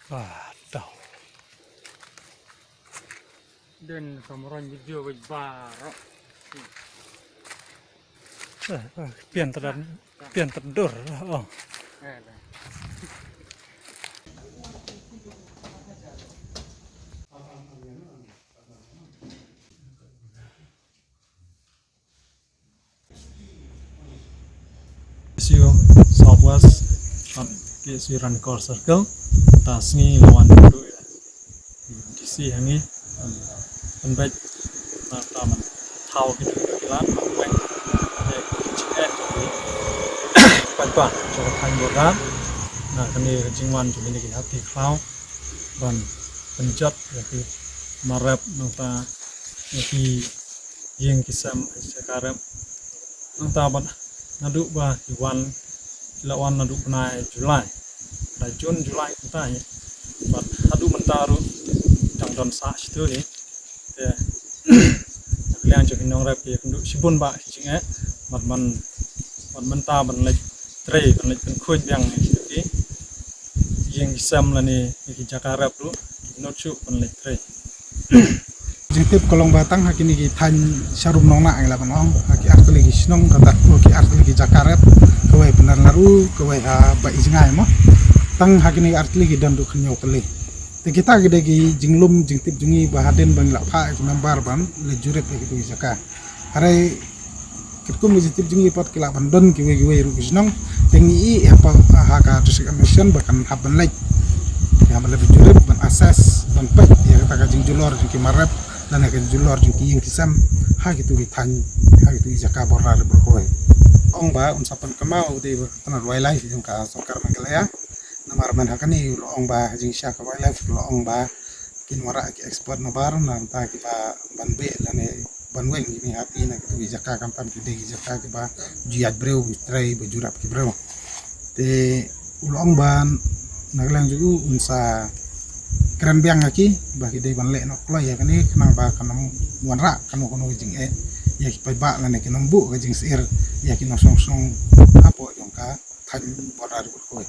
Waduh. Dan kameran video berbarok. Pian terdur. Oh. Siu Southwest KSU Rancor Circle tasngi lawan dulu ya di sini hangi penbaik taman tahu gitu kilan penbaik ciket panpan coba kan boran nah kini jingwan cuma ini hati klau dan penjat ya ki marap nota ki yang kisam sekarang nota ban nadu bah iwan lawan nadu penai Julai dah Jun Julai kita ya buat nadu mentaru jangdon sah itu ya kalian jadi nongrap ya kenduk sibun pak cingnya man mentah benlek tray benlek penkuit yang itu yang isam lah nih di Jakarta tu nocu benlek tray Jitip kolong batang hakini ki tan sarum nong na angla panong haki artli ki snong kata ki artli ki jakaret kawai benar laru kawai ha ba isingai mo tang hakini artli ki dandu khnyo tele te kita gede ki jinglum jingtip jungi bahaden bang la pha ki member ban le juret ki tu jaka hare kitkum jitip jungi pot ki la bandon ki we ru snong tengi i apa ha ka district mission bahkan haban like ya male juret ban asas ban pet ya kata ka jingjulor ki marap dan akan julor jengki yang kisam ha gitu ditan ha gitu jaka borra berkoi ong ba unsapan kemau di tenar wildlife yang ka sokar manggala ya namar man hakani ong ba jing sya ka wildlife ong ba kin wara ki export na bar na ta ki ba banbe lane banweng ini hati na gitu jaka kampam ki de jaka ki ba jiat breu trai bejurap ki breu te ulong ban naglang jugu unsa keren biang lagi bagi day ban le no klo ya kani kenang ba kanam wanra kanu jing ya ki ba la ne kinam bu ka jing sir ya ki no song apo jong ka tan borar ko